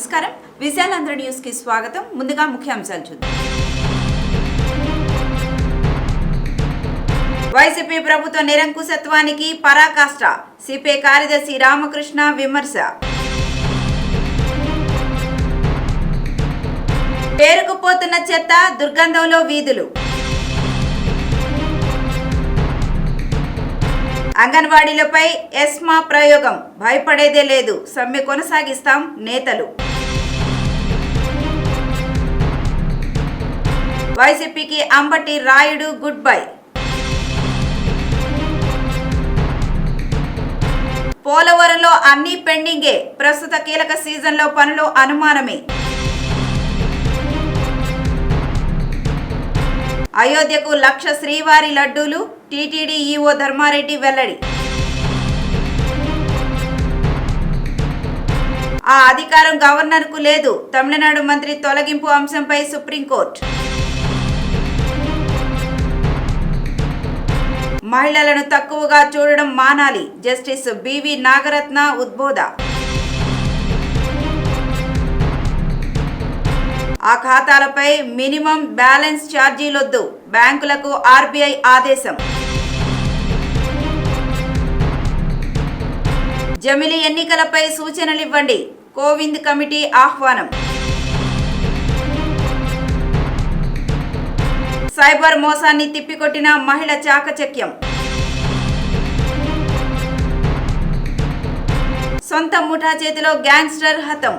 నమస్కారం విజయాలంధ్ర న్యూస్ కి స్వాగతం. ముందుగా ముఖ్యాంశాలు చూద్దాం. వైసీపీ ప్రభుత్వ నిరంకుశత్వానికి పరాకాష్ట. సిపిఐ కార్యదర్శి రామకృష్ణ విమర్శ. పేరుకుపోతున్న చెత్త, దుర్గంధంలో వీధులు. అంగన్వాడీలపై ఎస్మా ప్రయోగం. భయపడేదే లేదు, సమ్మె కొనసాగిస్తాం నేతలు. వైసీపీకి అంబటి రాయుడు గుడ్ బై. పోలవరంలో అన్ని పెండింగే. ప్రస్తుత కీలక సీజన్లో పనులు అనుమానమే. అయోధ్యకు 1,00,000 శ్రీవారి లడ్డూలు. టీటీడీ ఈవో ధర్మారెడ్డి వెల్లడి. ఆ అధికారం గవర్నర్కు లేదు. తమిళనాడు మంత్రి తొలగింపు అంశంపై సుప్రీంకోర్టు. మహిళలను తక్కువగా చూడడం మానాలి. జస్టిస్ బివి నాగరత్న ఉద్బోధ. ఆ ఖాతాలపై మినిమం బ్యాలెన్స్ ఛార్జీలొద్దు. బ్యాంకులకు ఆర్బీఐ ఆదేశం. జమిలీ ఎన్నికలపై సూచనలివ్వండి. కోవింద్ కమిటీ ఆహ్వానం. సైబర్ మోసాన్ని తిప్పికొట్టిన మహిళ చాకచక్యం. సొంత ముఠా చేతిలో గ్యాంగ్స్టర్ హతం.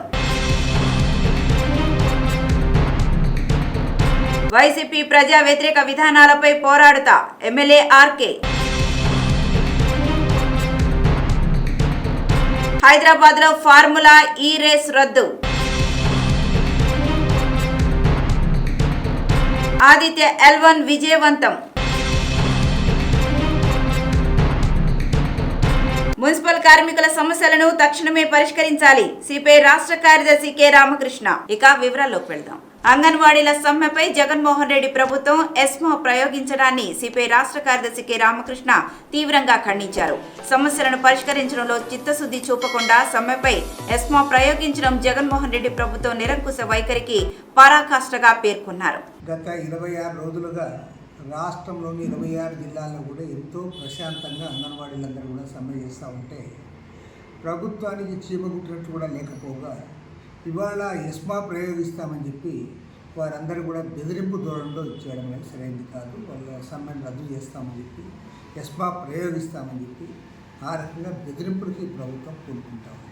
వైసీపీ ప్రజా వ్యతిరేక విధానాలపై పోరాడుతా. ఎమ్మెల్యే ఆర్కే. హైదరాబాద్లో ఫార్ములా ఈ రేస్ రద్దు. ఆదిత్య L1 విజయవంతం. మున్సిపల్ కార్మికుల సమస్యలను తక్షణమే పరిష్కరించాలి. సిపిఐ రాష్ట్ర కార్యదర్శి కె రామకృష్ణ. ఇక వివరాల్లోకి వెళ్దాం. అంగన్వాడీల సమ్మెపై జగన్మోహన్ రెడ్డి ప్రభుత్వం ఎస్మా ప్రయోగించడాన్ని సిపిఐ రాష్ట్ర కార్యదర్శి కె రామకృష్ణ తీవ్రంగా ఖండించారు. సమస్యలను పరిష్కరించడంలో చిత్తశుద్ధి చూపకుండా సమ్మెపై ఎస్మా ప్రయోగించడం జగన్మోహన్ రెడ్డి ప్రభుత్వం నిరంకుశ వైఖరికి పరాకాష్ఠగా పేర్కొన్నారు. గత 26 రోజులుగా రాష్ట్రంలోని 26 జిల్లాల్లో కూడా ఎంతో ప్రశాంతంగా అంగన్వాడీలందరూ కూడా సమ్మె చేస్తూ ఉంటే ప్రభుత్వానికి చీమగుట్టినట్టు కూడా లేకపోగా ఇవాళ ఎస్మా ప్రయోగిస్తామని చెప్పి వారందరూ కూడా బెదిరింపు ధోరణిలో ఇచ్చేయడం అనేది సరైనది కాదు. వాళ్ళ సమ్మెను రద్దు చేస్తామని చెప్పి ఎస్మా ప్రయోగిస్తామని చెప్పి ఆ రకంగా బెదిరింపులకి ప్రభుత్వం కోరుకుంటా ఉంది.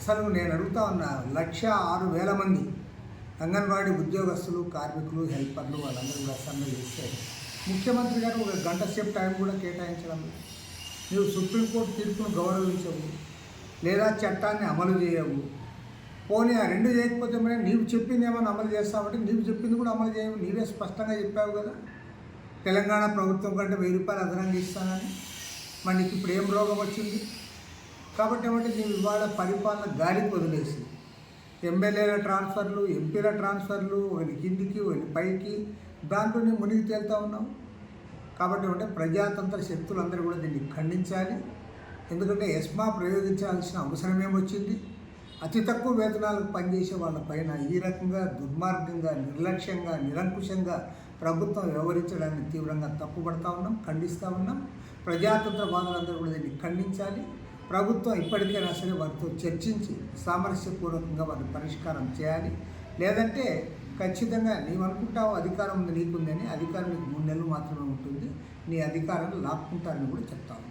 అసలు నేను అడుగుతా ఉన్నా 1,06,000 మంది అంగన్వాడీ ఉద్యోగస్తులు, కార్మికులు, హెల్పర్లు వాళ్ళందరూ కూడా సమ్మె చేస్తే ముఖ్యమంత్రి గారు 1 గంట సేపు టైం కూడా కేటాయించడం. నువ్వు సుప్రీంకోర్టు తీర్పును గౌరవించవు, లేదా చట్టాన్ని అమలు చేయవు. పోనీ ఆ 2 చేయకపోతే మరి నీవు చెప్పింది ఏమైనా అమలు చేస్తావంటే నీవు చెప్పింది కూడా అమలు చేయవు. నీవే స్పష్టంగా చెప్పావు కదా తెలంగాణ ప్రభుత్వం కంటే 1,000 రూపాయలు అదనంగా ఇస్తానని. మరి నీకు ఇప్పుడు ఏం రోగం వచ్చింది? కాబట్టి ఏమంటే నీవు ఇవాళ పరిపాలన గాలికి వదిలేసి ఎమ్మెల్యేల ట్రాన్స్ఫర్లు, ఎంపీల ట్రాన్స్ఫర్లు, ఒకరి కిందికి ఒకరి పైకి దాంట్లోనే మునిగి తేలుతూ ఉన్నాం. కాబట్టి అంటే ప్రజాతంత్ర శక్తులందరూ కూడా దీన్ని ఖండించాలి. ఎందుకంటే ఎస్మా ప్రయోగించాల్సిన అవసరం ఏమొచ్చింది? అతి తక్కువ వేతనాలకు పనిచేసే వాళ్ళపైన ఈ రకంగా దుర్మార్గంగా, నిర్లక్ష్యంగా, నిరంకుశంగా ప్రభుత్వం వ్యవహరించడాన్ని తీవ్రంగా తప్పుపడతా ఉన్నాం, ఖండిస్తూ ఉన్నాం. ప్రజాతంత్ర వాదులందరూ కూడా దీన్ని ఖండించాలి. ప్రభుత్వం ఇప్పటికైనా సరే వారితో చర్చించి సామరస్యపూర్వకంగా వారిని పరిష్కారం చేయాలి. లేదంటే ఖచ్చితంగా నీవు అనుకుంటావు అధికారం ఉంది నీకుందని, అధికారం నీకు 3 నెలలు మాత్రమే ఉంటుంది, నీ అధికారాన్ని లాక్కుంటారని కూడా చెప్తాను.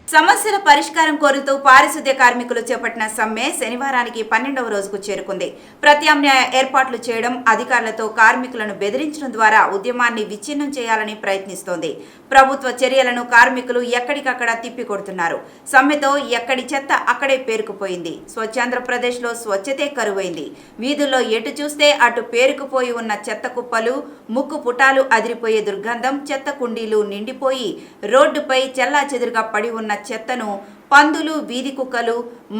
సమస్యల పరిష్కారం కోరుతూ పారిశుద్ధ్య కార్మికులు చేపట్టిన సమ్మె శనివారానికి 12వ రోజుకు చేరుకుంది. ప్రత్యామ్నాయ ఏర్పాట్లు చేయడం, అధికారులతో కార్మికులను బెదిరించడం ద్వారా ఉద్యమాన్ని విచ్ఛిన్నం చేయాలని ప్రయత్నిస్తోంది. ప్రభుత్వ చర్యలను కార్మికులు ఎక్కడికక్కడ తిప్పికొడుతున్నారు. సమ్మెతో ఎక్కడి చెత్త అక్కడే పేరుకుపోయింది. స్వచ్ఛాంధ్రప్రదేశ్లో స్వచ్ఛతే కరువైంది. వీధుల్లో ఎటు చూస్తే అటు పేరుకుపోయి ఉన్న చెత్త కుప్పలు, ముక్కు పుటాలు అదిరిపోయే దుర్గంధం, చెత్త కుండీలు నిండిపోయి రోడ్డుపై చెల్లాచెదురుగా పడి ఉన్న చెత్తను పందులు, వీధి కుక్కలు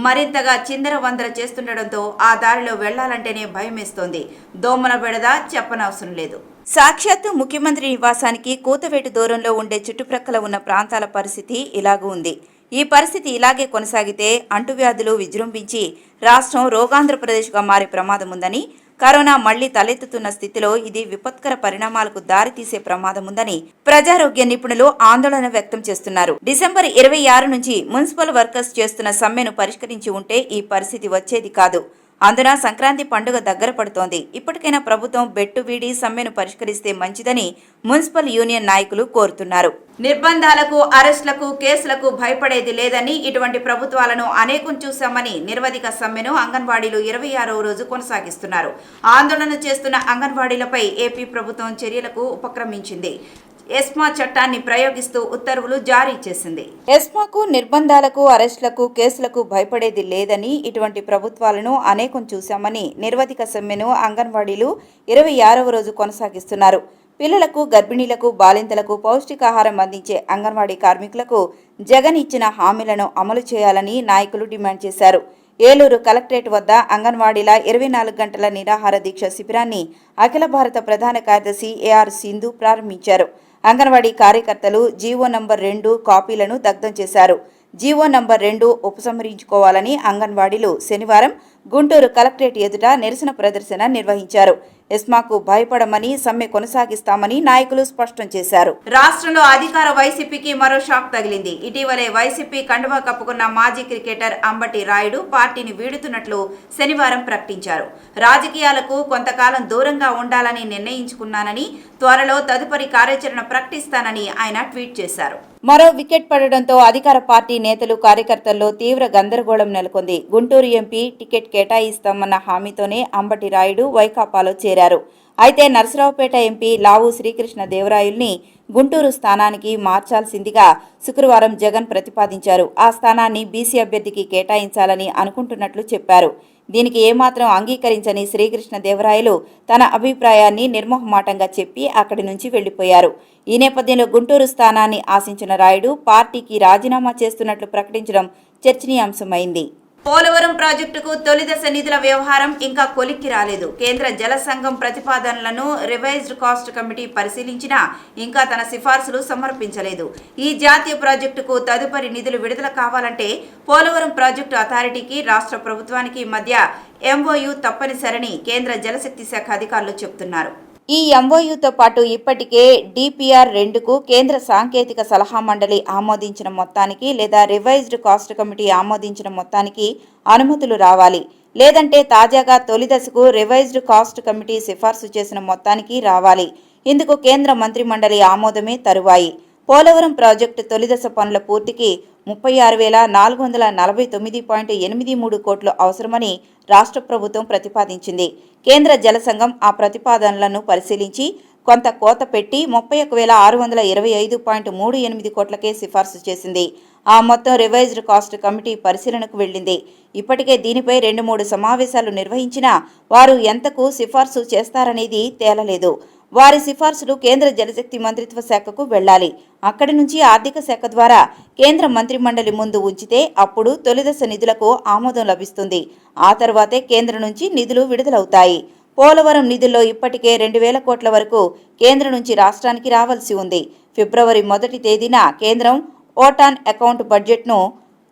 మరింతగా చిందరవందర చేస్తుండటంతో ఆ దారిలో వెళ్లాలంటేనే భయమేస్తోంది. దోమల బెడద చెప్పనవసరం లేదు. సాక్షాత్తు ముఖ్యమంత్రి నివాసానికి కూతవేటు దూరంలో ఉండే చుట్టుప్రక్కల ఉన్న ప్రాంతాల పరిస్థితి ఇలాగూ ఉంది. ఈ పరిస్థితి ఇలాగే కొనసాగితే అంటువ్యాధులు విజృంభించి రాష్ట్రం రోగాంధ్రప్రదేశ్గా మారే ప్రమాదం ఉందని, కరోనా మళ్లీ తలెత్తుతున్న స్థితిలో ఇది విపత్కర పరిణామాలకు దారితీసే ప్రమాదం ఉందని ప్రజారోగ్య నిపుణులు ఆందోళన వ్యక్తం చేస్తున్నారు. డిసెంబర్ 26 నుంచి మున్సిపల్ వర్కర్స్ చేస్తున్న సమ్మెను పరిష్కరించి ఉంటే ఈ పరిస్థితి వచ్చేది కాదు. అందున సంక్రాంతి పండుగ దగ్గర పడుతోంది. ఇప్పటికైనా ప్రభుత్వం బెట్టు వీడి సమ్మెను పరిష్కరిస్తే మంచిదని మున్సిపల్ యూనియన్ నాయకులు కోరుతున్నారు. నిర్బంధాలకు, అరెస్టులకు, కేసులకు భయపడేది లేదని, ఇటువంటి ప్రభుత్వాలను అనేకం చూశామని నిరవధిక సమ్మెను అంగన్వాడీలు 26వ రోజు కొనసాగిస్తున్నారు. ఆందోళన చేస్తున్న అంగన్వాడీలపై ఏపీ ప్రభుత్వం చర్యలకు ఉపక్రమించింది. ఎస్మా చట్టాన్ని ప్రయోగిస్తూ ఉత్తర్వులు జారీ చేసింది. ఎస్మాకు నిర్బంధాలకు, అరెస్టులకు, కేసులకు భయపడేది లేదని, ఇటువంటి ప్రభుత్వాలను అనేకం చూశామని నిరవధిక సమ్మెను అంగన్వాడీలు 26వ రోజు కొనసాగిస్తున్నారు. పిల్లలకు, గర్భిణీలకు, బాలింతలకు పౌష్టికాహారం అందించే అంగన్వాడీ కార్మికులకు జగన్ ఇచ్చిన హామీలను అమలు చేయాలని నాయకులు డిమాండ్ చేశారు. ఏలూరు కలెక్టరేట్ వద్ద అంగన్వాడీల 24 గంటల నిరాహార దీక్ష శిబిరాన్ని అఖిల భారత ప్రధాన కార్యదర్శి ఏఆర్ సింధు ప్రారంభించారు. అంగన్వాడీ కార్యకర్తలు జీవో నంబర్ 2 కాపీలను దగ్ధం చేశారు. జీవో నంబర్ 2 ఉపసంహరించుకోవాలని అంగన్వాడీలు శనివారం గుంటూరు కలెక్టరేట్ ఎదుట నిరసన ప్రదర్శన నిర్వహించారు. ఎస్మాకు భయపడమని, సమ్మె కొనసాగిస్తామని నాయకులు స్పష్టం చేశారు. రాష్ట్రంలో అధికార వైసీపీకి మరో షాక్ తగిలింది. ఇటీవలే వైసీపీ కండువా కప్పుకున్న మాజీ క్రికెటర్ అంబటి రాయుడు పార్టీని వీడుతున్నట్లు శనివారం ప్రకటించారు. రాజకీయాలకు కొంతకాలం దూరంగా ఉండాలని నిర్ణయించుకున్నానని, త్వరలో తదుపరి కార్యాచరణ ప్రకటిస్తానని ఆయన ట్వీట్ చేశారు. మరో వికెట్ పడడంతో అధికార పార్టీ నేతలు, కార్యకర్తల్లో తీవ్ర గందరగోళం నెలకొంది. గుంటూరు ఎంపీ టికెట్ కేటాయిస్తామన్న హామీతోనే అంబటి రాయుడు వైకాపాలో చేరారు. అయితే నరసరావుపేట ఎంపీ లావు శ్రీకృష్ణ దేవరాయల్ని గుంటూరు స్థానానికి మార్చాల్సిందిగా శుక్రవారం జగన్ ప్రతిపాదించారు. ఆ స్థానాన్ని బీసీ అభ్యర్థికి కేటాయించాలని అనుకుంటున్నట్లు చెప్పారు. దీనికి ఏమాత్రం అంగీకరించని శ్రీకృష్ణ దేవరాయలు తన అభిప్రాయాన్ని నిర్మోహమాటంగా చెప్పి అక్కడి నుంచి వెళ్లిపోయారు. ఈ నేపథ్యంలో గుంటూరు స్థానాన్ని ఆశించిన రాయుడు పార్టీకి రాజీనామా చేస్తున్నట్లు ప్రకటించడం చర్చనీయాంశమైంది. పోలవరం ప్రాజెక్టుకు తొలిదశ నిధుల వ్యవహారం ఇంకా కొలిక్కి రాలేదు. కేంద్ర జల సంఘం ప్రతిపాదనలను రివైజ్డ్ కాస్ట్ కమిటీ పరిశీలించినా ఇంకా తన సిఫార్సులు సమర్పించలేదు. ఈ జాతీయ ప్రాజెక్టుకు తదుపరి నిధులు విడుదల కావాలంటే పోలవరం ప్రాజెక్టు అథారిటీకి, రాష్ట్ర ప్రభుత్వానికి మధ్య ఎంఓయూ తప్పనిసరని కేంద్ర జలశక్తి శాఖ అధికారులు చెబుతున్నారు. ఈ ఎంఓయూతో పాటు ఇప్పటికే డిపిఆర్ 2కు కేంద్ర సాంకేతిక సలహా మండలి ఆమోదించిన మొత్తానికి లేదా రివైజ్డ్ కాస్ట్ కమిటీ ఆమోదించిన మొత్తానికి అనుమతులు రావాలి. లేదంటే తాజాగా తొలిదశకు రివైజ్డ్ కాస్ట్ కమిటీ సిఫార్సు చేసిన మొత్తానికి రావాలి. ఇందుకు కేంద్ర మంత్రి మండలి ఆమోదమే తరువాయి. పోలవరం ప్రాజెక్టు తొలిదశ పనుల పూర్తికి 36,449.83 కోట్లు అవసరమని రాష్ట్ర ప్రభుత్వం ప్రతిపాదించింది. కేంద్ర జల సంఘం ఆ ప్రతిపాదనలను పరిశీలించి కొంత కోత పెట్టి 31,625.38 కోట్లకే సిఫార్సు చేసింది. ఆ మొత్తం రివైజ్డ్ కాస్ట్ కమిటీ పరిశీలనకు వెళ్లింది. ఇప్పటికే దీనిపై 2-3 సమావేశాలు నిర్వహించినా వారు ఎంతకు సిఫార్సు చేస్తారనేది తేలలేదు. వారి సిఫార్సులు కేంద్ర జలశక్తి మంత్రిత్వ శాఖకు వెళ్లాలి. అక్కడి నుంచి ఆర్థిక శాఖ ద్వారా కేంద్ర మంత్రి మండలి ముందు ఉంచితే అప్పుడు తొలిదశ నిధులకు ఆమోదం లభిస్తుంది. ఆ తర్వాతే కేంద్రం నుంచి నిధులు విడుదలవుతాయి. పోలవరం నిధుల్లో ఇప్పటికే 2,000 కోట్ల వరకు కేంద్రం నుంచి రాష్ట్రానికి రావాల్సి ఉంది. ఫిబ్రవరి 1వ తేదీన కేంద్రం ఓటాన్ అకౌంట్ బడ్జెట్ను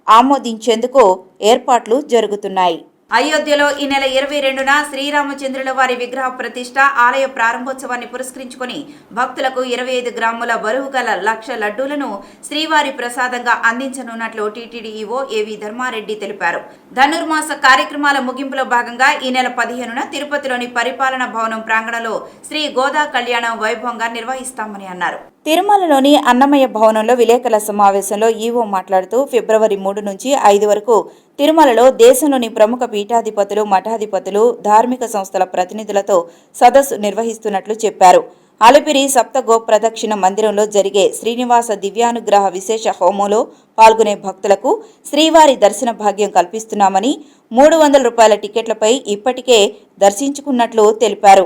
ఆమోదించేందుకు ఏర్పాట్లు జరుగుతున్నాయి. అయోధ్యలో ఈ నెల 22న శ్రీరామచంద్రుల వారి విగ్రహ ప్రతిష్ఠ, ఆలయ ప్రారంభోత్సవాన్ని పురస్కరించుకుని భక్తులకు 25 గ్రాముల బరువు గల 1,00,000 లడ్డూలను శ్రీవారి ప్రసాదంగా అందించనున్నట్లు టీటీడీ ఈవో ఏవి ధర్మారెడ్డి తెలిపారు. ధనుర్మాస కార్యక్రమాల ముగింపులో భాగంగా ఈ నెల 15న తిరుపతిలోని పరిపాలనా భవనం ప్రాంగణంలో శ్రీ గోదా కళ్యాణం వైభవంగా నిర్వహిస్తామని అన్నారు. తిరుమలలోని అన్నమయ్య భవనంలో విలేకరుల సమావేశంలో ఈవో మాట్లాడుతూ ఫిబ్రవరి 3 నుంచి 5 వరకు తిరుమలలో దేశంలోని ప్రముఖ పీఠాధిపతులు, మఠాధిపతులు, ధార్మిక సంస్థల ప్రతినిధులతో సదస్సు నిర్వహిస్తున్నట్లు చెప్పారు. అలిపిరి సప్తగో ప్రదక్షిణ మందిరంలో జరిగే శ్రీనివాస దివ్యానుగ్రహ విశేష హోమంలో పాల్గొనే భక్తులకు శ్రీవారి దర్శన భాగ్యం కల్పిస్తున్నామని 300 రూపాయల టికెట్లపై ఇప్పటికే దర్శించుకున్నట్లు తెలిపారు.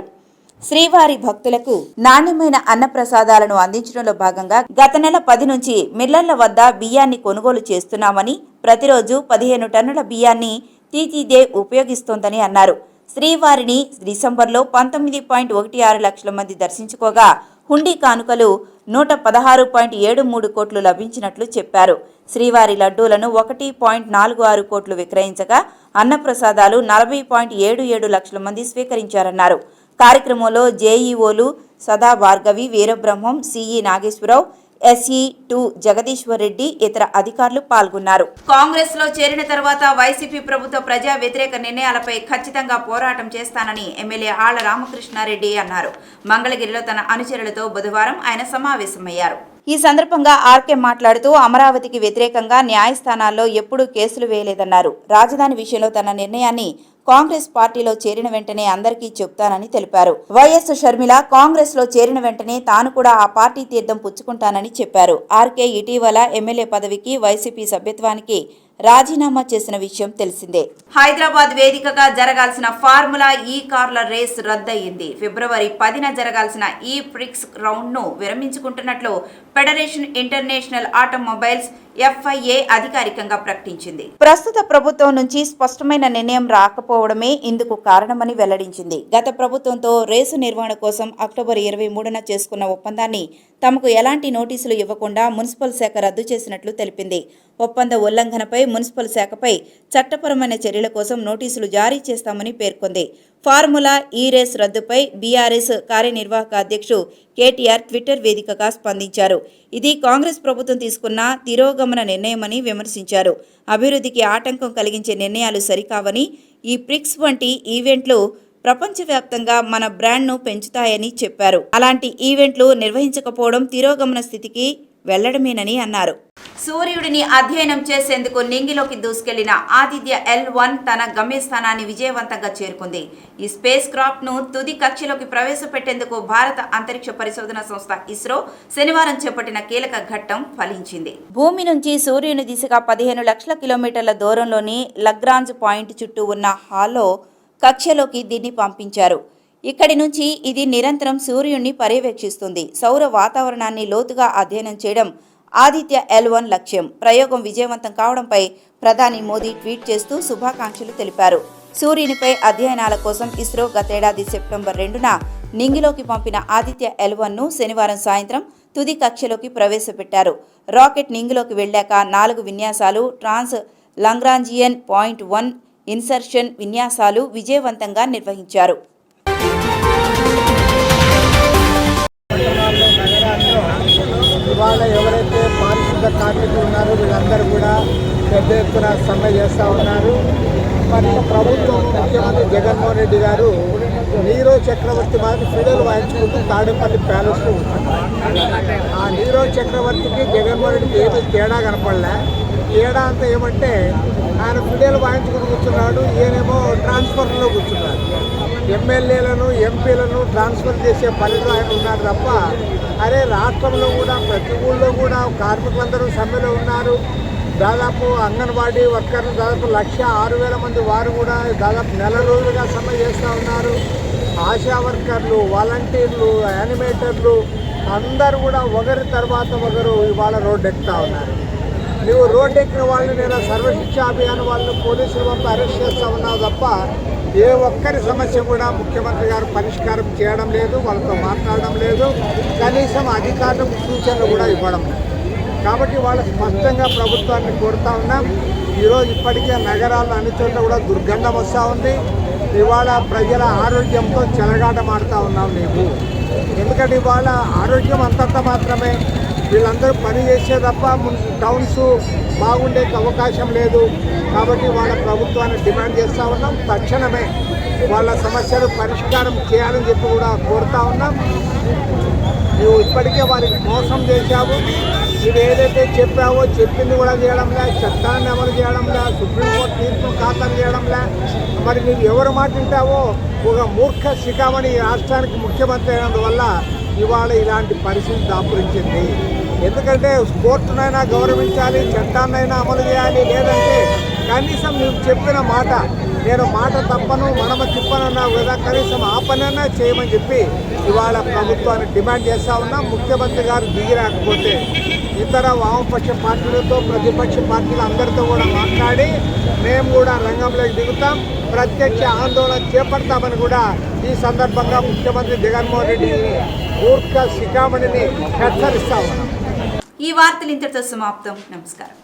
శ్రీవారి భక్తులకు నాణ్యమైన అన్నప్రసాదాలను అందించడంలో భాగంగా గత నెల 10 నుంచి మిల్లర్ల వద్ద బియ్యాన్ని కొనుగోలు చేస్తున్నామని, ప్రతిరోజు 15 టన్నుల బియ్యాన్ని టీటీడీ ఉపయోగిస్తోందని అన్నారు. శ్రీవారిని డిసెంబర్లో 19.16 లక్షల మంది దర్శించుకోగా హుండీ కానుకలు 116.73 కోట్లు లభించినట్లు చెప్పారు. శ్రీవారి లడ్డూలను 1.46 కోట్లు విక్రయించగా అన్నప్రసాదాలు 40.77 లక్షల మంది స్వీకరించారన్నారు. కార్యక్రమంలో జేఈఓలు సదా భార్గవి, వీరబ్రహ్మం, సిఈ నాగేశ్వరరావు, SE2 జగదీశ్వర్ రెడ్డి, ఇతర అధికారులు పాల్గొన్నారు. కాంగ్రెస్ లో చేరిన తర్వాత వైసీపీ ప్రభుత్వ ప్రజా వ్యతిరేక నిర్ణయాలపై ఖచ్చితంగా పోరాటం చేస్తానని ఎమ్మెల్యే ఆళ్ల రామకృష్ణారెడ్డి అన్నారు. మంగళగిరిలో తన అనుచరులతో బుధవారం ఆయన సమావేశమయ్యారు. ఈ సందర్భంగా ఆర్కే మాట్లాడుతూ అమరావతికి వ్యతిరేకంగా న్యాయస్థానాల్లో ఎప్పుడూ కేసులు వేయలేదన్నారు. రాజధాని విషయంలో తన నిర్ణయాన్ని కాంగ్రెస్ పార్టీలో చేరిన వెంటనే అందరికీ చెప్తానని తెలిపారు. వైఎస్ షర్మిల కాంగ్రెస్ లో చేరిన వెంటనే తాను కూడా ఆ పార్టీ తీర్థం పుచ్చుకుంటానని చెప్పారు. ఆర్కే ఇటీవల ఎమ్మెల్యే పదవికి వైసీపీ సభ్యత్వానికి రాజీనామా చేసిన విషయం తెలిసిందే. హైదరాబాద్ వేదికగా జరగాల్సిన ఫార్ములా ఈ కార్ల రేస్ రద్దయింది. ఫిబ్రవరి 10న జరగాల్సిన ఈ ప్రిక్స్ రౌండ్ ను విరమించుకుంటున్నట్లు ఫెడరేషన్ ఇంటర్నేషనల్ ఆటోమొబైల్స్ FIA అధికారికంగా ప్రకటించింది. ప్రస్తుత ప్రభుత్వం నుంచి స్పష్టమైన నిర్ణయం రాకపోవడమే ఇందుకు కారణమని వెల్లడించింది. గత ప్రభుత్వంతో రేసు నిర్వహణ కోసం అక్టోబర్ 23న చేసుకున్న ఒప్పందాన్ని తమకు ఎలాంటి నోటీసులు ఇవ్వకుండా మున్సిపల్ శాఖ రద్దు చేసినట్లు తెలిపింది. ఒప్పంద ఉల్లంఘనపై మున్సిపల్ శాఖపై చట్టపరమైన చర్యల కోసం నోటీసులు జారీ చేస్తామని పేర్కొంది. ఫార్ములా ఈ రేస్ రద్దుపై బీఆర్ఎస్ కార్యనిర్వాహక అధ్యక్షుడు కేటీఆర్ ట్విట్టర్ వేదికగా స్పందించారు. ఇది కాంగ్రెస్ ప్రభుత్వం తీసుకున్న తిరోగమన నిర్ణయమని విమర్శించారు. అభివృద్ధికి ఆటంకం కలిగించే నిర్ణయాలు సరికావని, ఈ ప్రిక్స్ వంటి ఈవెంట్లు ప్రపంచవ్యాప్తంగా మన బ్రాండ్ను పెంచుతాయని చెప్పారు. అలాంటి ఈవెంట్లు నిర్వహించకపోవడం తిరోగమన స్థితికి వెళ్లడమేనని అన్నారు. సూర్యుడిని అధ్యయనం చేసేందుకు నింగిలోకి దూసుకెళ్లిన ఆదిత్య L1 తన గమ్యస్థానాన్ని విజయవంతంగా చేరుకుంది. ఈ స్పేస్ క్రాఫ్ట్ ను తుది కక్షలోకి ప్రవేశపెట్టేందుకు భారత అంతరిక్ష పరిశోధన సంస్థ ఇస్రో శనివారం చేపట్టిన కీలక ఘట్టం ఫలించింది. భూమి నుంచి సూర్యుని దిశగా 15 లక్షల కిలోమీటర్ల దూరంలోని లగ్రాంజ్ పాయింట్ చుట్టూ ఉన్న హాలో కక్షలోకి దీన్ని పంపించారు. ఇక్కడి నుంచి ఇది నిరంతరం సూర్యుడిని పర్యవేక్షిస్తుంది. సౌర వాతావరణాన్ని లోతుగా అధ్యయనం చేయడం ఆదిత్య L1 లక్ష్యం. ప్రయోగం విజయవంతం కావడంపై ప్రధాని మోదీ ట్వీట్ చేస్తూ శుభాకాంక్షలు తెలిపారు. సూర్యునిపై అధ్యయనాల కోసం ఇస్రో గతేడాది సెప్టెంబర్ 2న నింగిలోకి పంపిన ఆదిత్య L1ను శనివారం సాయంత్రం తుది కక్షలోకి ప్రవేశపెట్టారు. రాకెట్ నింగిలోకి వెళ్లాక 4 విన్యాసాలు, ట్రాన్స్ లాగ్రాంజియన్ పాయింట్ 1 ఇన్సర్షన్ విన్యాసాలు విజయవంతంగా నిర్వహించారు. ఇవాళ ఎవరైతే పారిశుద్ధ కార్మికులు ఉన్నారో వీళ్ళందరూ కూడా పెద్ద ఎత్తున సమ్మె చేస్తూ ఉన్నారు. మరి ప్రభుత్వం ముఖ్యమంత్రి జగన్మోహన్ రెడ్డి గారు నీరో చక్రవర్తి మాదిరి ఫిడల్ వాయించుకుంటూ తాడేపల్లి ప్యాలెస్లో ఉంటున్నారు. ఆ నీరో చక్రవర్తికి జగన్మోహన్ రెడ్డికి ఏమీ తేడా కనపడలే. తేడా అంతా ఏమంటే ఆయన ఫిడల్ వాయించుకుని కూర్చున్నాడు, ఈయనేమో ట్రాన్స్ఫర్లో కూర్చున్నాడు. ఎమ్మెల్యేలను ఎంపీలను ట్రాన్స్ఫర్ చేసే పనిలో ఆయన ఉన్నారు తప్ప అరే రాష్ట్రంలో కూడా ప్రతి ఊళ్ళో కూడా కార్మికులందరూ సమ్మెలో ఉన్నారు. దాదాపు అంగన్వాడీ వర్కర్లు దాదాపు 106,000 మంది వారు కూడా దాదాపు నెల రోజులుగా సమ్మె చేస్తూ ఉన్నారు. ఆశా వర్కర్లు, వాలంటీర్లు, యానిమేటర్లు అందరూ కూడా ఒకరి తర్వాత ఒకరు ఇవాళ రోడ్డు ఎక్కుతూ ఉన్నారు. నువ్వు రోడ్డు ఎక్కిన వాళ్ళని నేను సర్వశిక్షా అభియాన్ వాళ్ళని పోలీసులు పంపి అరెస్ట్ చేస్తూ ఉన్నావు తప్ప ఏ ఒక్కరి సమస్య కూడా ముఖ్యమంత్రి గారు పరిష్కారం చేయడం లేదు, వాళ్ళతో మాట్లాడడం లేదు, కనీసం అధికారులకు సూచనలు కూడా ఇవ్వడం లేదు. కాబట్టి వాళ్ళు స్పష్టంగా ప్రభుత్వాన్ని కోరుతా ఉన్నాం. ఈరోజు ఇప్పటికే నగరాల్లో అన్ని చోట్ల కూడా దుర్గంధం వస్తూ ఉంది. ఇవాళ ప్రజల ఆరోగ్యంతో చెలగాటమాడుతూ ఉన్నాం నీవు. ఎందుకంటే ఇవాళ ఆరోగ్యం అంతంత మాత్రమే, వీళ్ళందరూ పని చేసే తప్ప టౌన్స్ బాగుండే అవకాశం లేదు. కాబట్టి వాళ్ళ ప్రభుత్వాన్ని డిమాండ్ చేస్తూ ఉన్నాం. తక్షణమే వాళ్ళ సమస్యలు పరిష్కారం చేయాలని చెప్పి కూడా కోరుతా ఉన్నాం. నువ్వు ఇప్పటికే వారికి మోసం చేశావు. నువ్వు ఏదైతే చెప్పావో చెప్పింది కూడా చేయడంలే, చట్టాన్ని అమలు చేయడంలే, సుప్రీంకోర్టు తీర్పును ఖాతరు చేయడంలే. మరి నువ్వు ఎవరు మాట వింటావో ఒక మూర్ఖ శిఖామణి రాష్ట్రానికి ముఖ్యమంత్రి అయినందువల్ల ఇవాళ ఇలాంటి పరిస్థితి దాపురించింది. ఎందుకంటే కోర్టునైనా గౌరవించాలి, చట్టాన్నైనా అమలు చేయాలి. లేదంటే కనీసం నువ్వు చెప్పిన మాట, నేను మాట తప్పను మనమ తిప్పనన్నావు కదా, కనీసం ఆ పనైనా చేయమని చెప్పి ఇవాళ ప్రభుత్వాన్ని డిమాండ్ చేస్తూ ఉన్నాం. ముఖ్యమంత్రి గారు దిగి రాకపోతే ఇతర వామపక్ష పార్టీలతో, ప్రతిపక్ష పార్టీలు అందరితో కూడా మాట్లాడి మేము కూడా రంగంలోకి దిగుతాం, ప్రత్యక్ష ఆందోళన చేపడతామని కూడా ఈ సందర్భంగా ముఖ్యమంత్రి జగన్మోహన్ రెడ్డి మూర్ఖ శిఖామణిని హెచ్చరిస్తా ఉన్నాం. ఈ వార్తలు ఇంతటితో సమాప్తం. నమస్కారం.